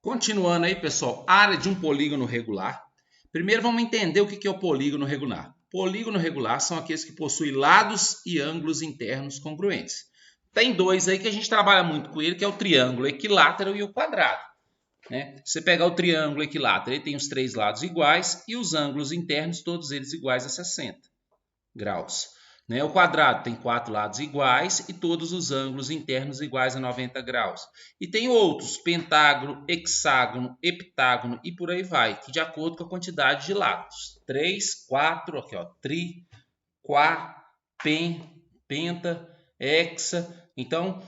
Continuando aí, pessoal, área de um polígono regular. Primeiro vamos entender o que é o polígono regular. Polígono regular são aqueles que possuem lados e ângulos internos congruentes. Tem dois aí que a gente trabalha muito com ele, que é o triângulo equilátero e o quadrado. Você pegar o triângulo equilátero, ele tem os três lados iguais e os ângulos internos, todos eles iguais a 60 graus. O quadrado tem 4 lados iguais e todos os ângulos internos iguais a 90 graus. E tem outros, pentágono, hexágono, heptágono e por aí vai, que de acordo com a quantidade de lados. 3, 4, aqui ó, tri, quá, penta, hexa. Então,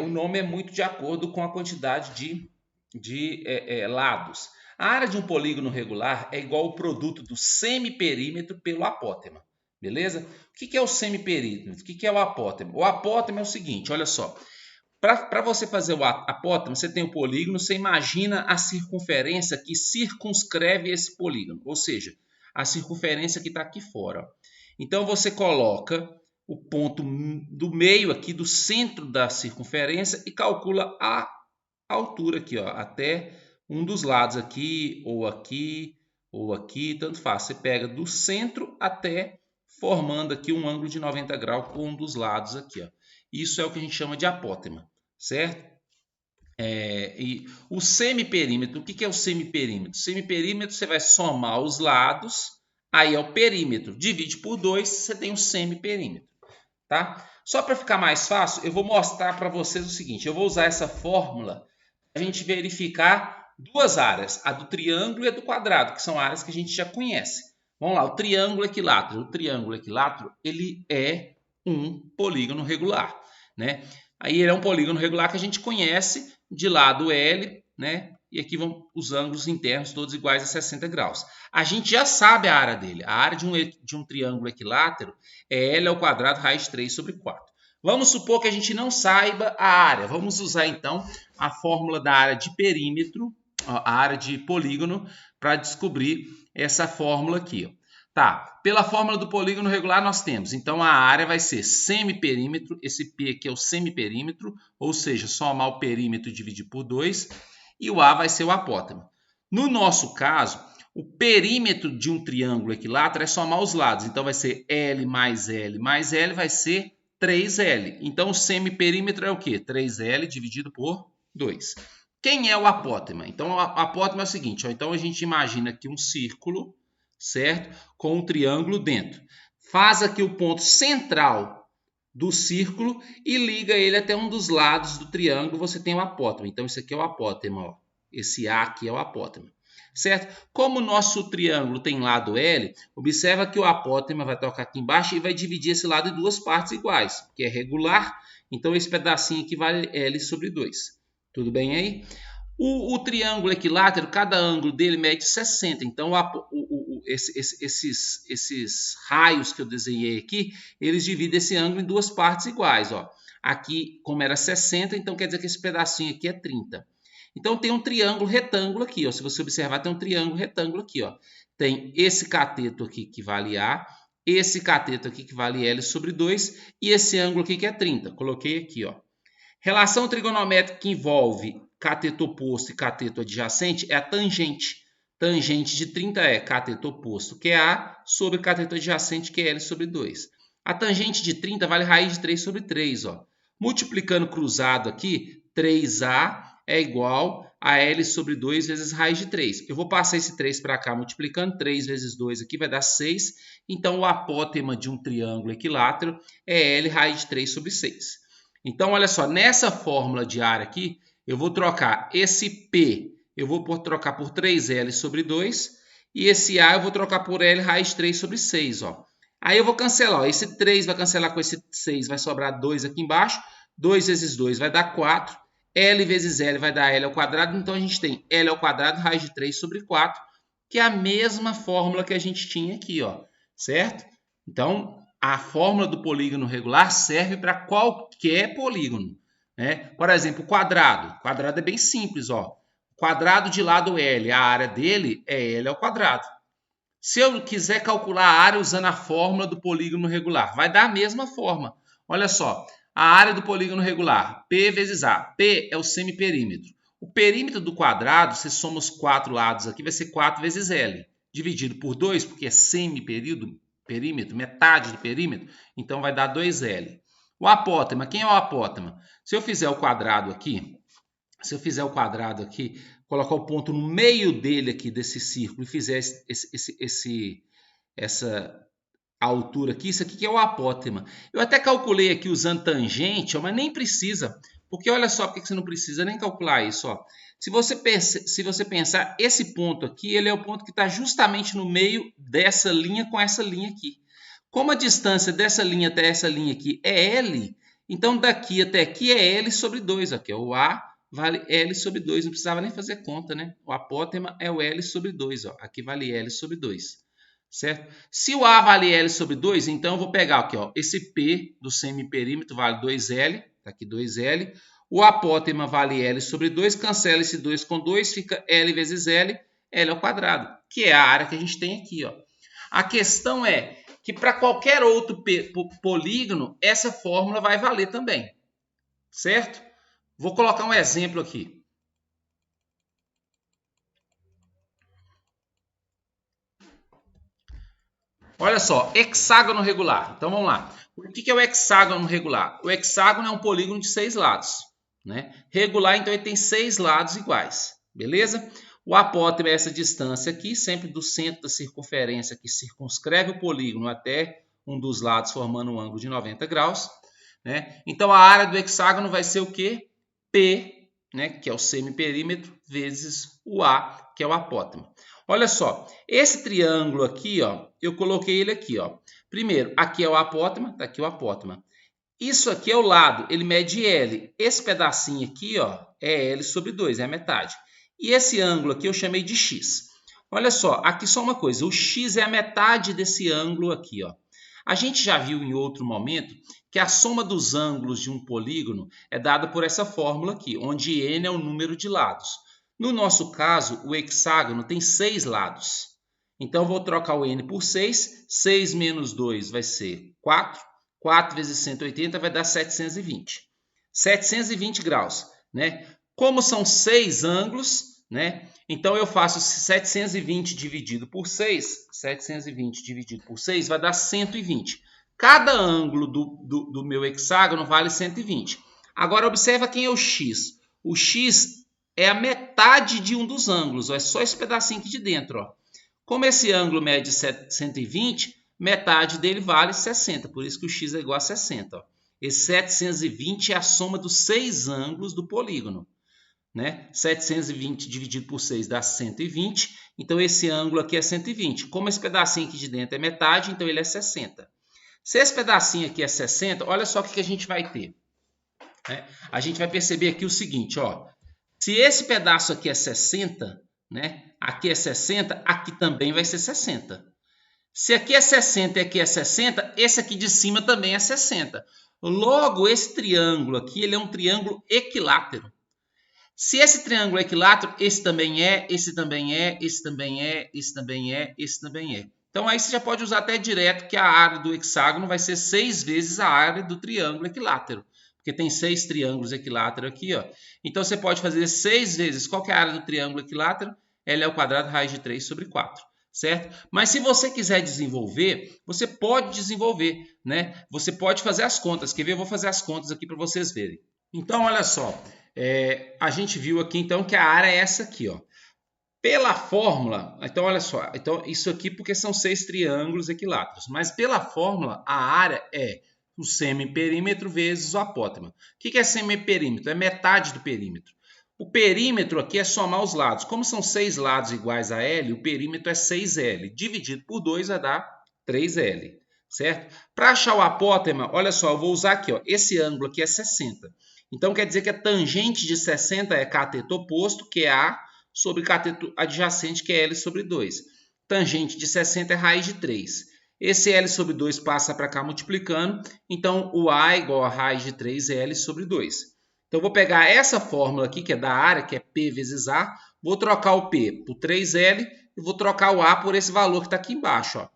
o nome é muito de acordo com a quantidade de lados. A área de um polígono regular é igual ao produto do semiperímetro pelo apótema. Beleza? O que é o semiperímetro? O que é o apótema? O apótema é o seguinte, olha só. Para você fazer o apótema, você tem o polígono, você imagina a circunferência que circunscreve esse polígono, ou seja, a circunferência que está aqui fora. Ó. Então, você coloca o ponto do meio aqui, do centro da circunferência e calcula a altura aqui, ó, até um dos lados aqui, ou aqui, tanto faz. Você pega do centro até formando aqui um ângulo de 90 graus com um dos lados aqui. Ó. Isso é o que a gente chama de apótema, certo? E o semiperímetro, o que é o semiperímetro? O semiperímetro você vai somar os lados, aí é o perímetro. Divide por 2, você tem o semiperímetro. Tá? Só para ficar mais fácil, eu vou mostrar para vocês o seguinte. Eu vou usar essa fórmula para a gente verificar duas áreas, a do triângulo e a do quadrado, que são áreas que a gente já conhece. Vamos lá, o triângulo equilátero. O triângulo equilátero, ele é um polígono regular, né? Aí ele é um polígono regular que a gente conhece de lado L, né? E aqui vão os ângulos internos todos iguais a 60 graus. A gente já sabe a área dele. A área de um triângulo equilátero é L ao quadrado raiz de 3 sobre 4. Vamos supor que a gente não saiba a área. Vamos usar então a fórmula da área de perímetro, a área de polígono, para descobrir essa fórmula aqui. Tá, pela fórmula do polígono regular nós temos, então a área vai ser semiperímetro, esse P aqui é o semiperímetro, ou seja, somar o perímetro e dividir por 2, e o A vai ser o apótema. No nosso caso, o perímetro de um triângulo equilátero é somar os lados, então vai ser L mais L mais L vai ser 3L. Então o semiperímetro é o quê? 3L dividido por 2. Quem é o apótema? Então o apótema é o seguinte, ó, então a gente imagina aqui um círculo, certo? Com um triângulo dentro. Faz aqui o ponto central do círculo e liga ele até um dos lados do triângulo, você tem o apótema. Então, isso aqui é o apótema. Ó. Esse A aqui é o apótema. Certo? Como o nosso triângulo tem lado L, observa que o apótema vai tocar aqui embaixo e vai dividir esse lado em duas partes iguais, que é regular. Então, esse pedacinho aqui vale L sobre 2. Tudo bem aí? O triângulo equilátero, cada ângulo dele mede 60. Então, esses raios que eu desenhei aqui, eles dividem esse ângulo em duas partes iguais. Ó. Aqui, como era 60, então quer dizer que esse pedacinho aqui é 30. Então, tem um triângulo retângulo aqui. Ó. Se você observar, tem um triângulo retângulo aqui. Ó. Tem esse cateto aqui que vale A, esse cateto aqui que vale L sobre 2 e esse ângulo aqui que é 30. Coloquei aqui. Ó. Relação trigonométrica que envolve cateto oposto e cateto adjacente é a tangente. Tangente de 30 é cateto oposto, que é A, sobre cateto adjacente, que é L sobre 2. A tangente de 30 vale raiz de 3 sobre 3. Ó. Multiplicando cruzado aqui, 3A é igual a L sobre 2 vezes raiz de 3. Eu vou passar esse 3 para cá, multiplicando 3 vezes 2 aqui vai dar 6. Então, o apótema de um triângulo equilátero é L raiz de 3 sobre 6. Então, olha só, nessa fórmula de área aqui, eu vou trocar esse P, eu vou trocar por 3L sobre 2, e esse A eu vou trocar por L raiz de 3 sobre 6. Ó. Aí eu vou cancelar, ó. Esse 3 vai cancelar com esse 6, vai sobrar 2 aqui embaixo, 2 vezes 2 vai dar 4, L vezes L vai dar L ao quadrado, então a gente tem L ao quadrado raiz de 3 sobre 4, que é a mesma fórmula que a gente tinha aqui, ó, certo? Então, a fórmula do polígono regular serve para qualquer polígono. Né? Por exemplo, o quadrado. O quadrado é bem simples. Ó. Quadrado de lado L, a área dele é L ao quadrado. Se eu quiser calcular a área usando a fórmula do polígono regular, vai dar a mesma forma. Olha só, a área do polígono regular, P vezes A. P é o semiperímetro. O perímetro do quadrado, se somos os 4 lados aqui, vai ser 4 vezes L. Dividido por 2, porque é perímetro, metade do perímetro, então vai dar 2L. O apótema, quem é o apótema? Se eu fizer o quadrado aqui, colocar o ponto no meio dele aqui, desse círculo, e fizer essa altura aqui, isso aqui que é o apótema. Eu até calculei aqui usando tangente, ó, mas nem precisa, porque olha só porque você não precisa nem calcular isso. Ó. Se você pensar, esse ponto aqui, ele é o ponto que está justamente no meio dessa linha com essa linha aqui. Como a distância dessa linha até essa linha aqui é L, então daqui até aqui é L sobre 2. Aqui, ó, o A vale L sobre 2, não precisava nem fazer conta, né? O apótema é o L sobre 2, ó. Aqui vale L sobre 2, certo? Se o A vale L sobre 2, então eu vou pegar aqui, ó, esse P do semiperímetro vale 2L, tá aqui 2L. O apótema vale L sobre 2, cancela esse 2 com 2, fica L vezes L, L ao quadrado, que é a área que a gente tem aqui, ó. A questão é que para qualquer outro polígono, essa fórmula vai valer também, certo? Vou colocar um exemplo aqui. Olha só, hexágono regular. Então vamos lá. O que é o hexágono regular? O hexágono é um polígono de 6 lados, né? Regular, então, ele tem 6 lados iguais, beleza? O apótema é essa distância aqui, sempre do centro da circunferência que circunscreve o polígono até um dos lados, formando um ângulo de 90 graus. Né? Então, a área do hexágono vai ser o quê? P, né, que é o semiperímetro, vezes o A, que é o apótema. Olha só, esse triângulo aqui, ó, eu coloquei ele aqui. Ó. Primeiro, aqui é o apótema, está aqui o apótema. Isso aqui é o lado, ele mede L. Esse pedacinho aqui, ó, é L sobre 2, é a metade. E esse ângulo aqui eu chamei de X. Olha só, aqui só uma coisa, o X é a metade desse ângulo aqui, ó. A gente já viu em outro momento que a soma dos ângulos de um polígono é dada por essa fórmula aqui, onde N é o número de lados. No nosso caso, o hexágono tem 6 lados. Então, eu vou trocar o N por 6. 6 menos 2 vai ser 4. 4 vezes 180 vai dar 720. 720 graus, né? Como são 6 ângulos, né? Então, eu faço 720 dividido por 6. 720 dividido por 6 vai dar 120. Cada ângulo do meu hexágono vale 120. Agora, observa quem é o X. O X é a metade de um dos ângulos. Ó. É só esse pedacinho aqui de dentro. Ó. Como esse ângulo mede 120, metade dele vale 60. Por isso que o X é igual a 60. Ó. Esse 720 é a soma dos 6 ângulos do polígono. Né? 720 dividido por 6 dá 120. Então, esse ângulo aqui é 120. Como esse pedacinho aqui de dentro é metade, então ele é 60. Se esse pedacinho aqui é 60, olha só o que a gente vai ter. Né? A gente vai perceber aqui o seguinte, ó. Se esse pedaço aqui é 60, né? Aqui é 60, aqui também vai ser 60. Se aqui é 60 e aqui é 60, esse aqui de cima também é 60. Logo, esse triângulo aqui, ele é um triângulo equilátero. Se esse triângulo é equilátero, esse também é, esse também é, esse também é, esse também é, esse também é. Então, aí você já pode usar até direto que a área do hexágono vai ser 6 vezes a área do triângulo equilátero. Porque tem 6 triângulos equiláteros aqui, ó. Então, você pode fazer 6 vezes. Qual que é a área do triângulo equilátero? L ao quadrado, raiz de 3 sobre 4. Certo? Mas se você quiser desenvolver, você pode desenvolver, né? Você pode fazer as contas. Quer ver? Eu vou fazer as contas aqui para vocês verem. Então, olha só. A gente viu aqui, então, que a área é essa aqui, ó. Pela fórmula, então olha só, então isso aqui porque são 6 triângulos equiláteros, mas pela fórmula a área é o semiperímetro vezes o apótema. O que é semiperímetro? É metade do perímetro. O perímetro aqui é somar os lados. Como são 6 lados iguais a L, o perímetro é 6L. Dividido por 2 vai dar 3L, certo? Para achar o apótema, olha só, eu vou usar aqui, ó, esse ângulo aqui é 60. Então quer dizer que a tangente de 60 é cateto oposto, que é A, sobre cateto adjacente, que é L sobre 2. Tangente de 60 é raiz de 3. Esse L sobre 2 passa para cá multiplicando, então o A é igual a raiz de 3L sobre 2. Então, eu vou pegar essa fórmula aqui, que é da área, que é P vezes A, vou trocar o P por 3L e vou trocar o A por esse valor que está aqui embaixo. Ó.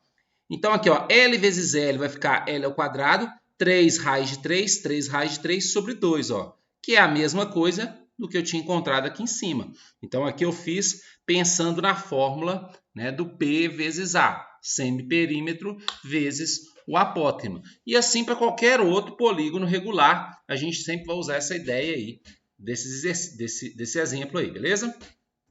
Então, aqui, ó, L vezes L vai ficar L ao quadrado, 3 raiz de 3 sobre 2, ó, que é a mesma coisa do que eu tinha encontrado aqui em cima. Então, aqui eu fiz pensando na fórmula, né, do P vezes A, semiperímetro vezes o apótema. E assim para qualquer outro polígono regular, a gente sempre vai usar essa ideia aí, desse exemplo aí, beleza?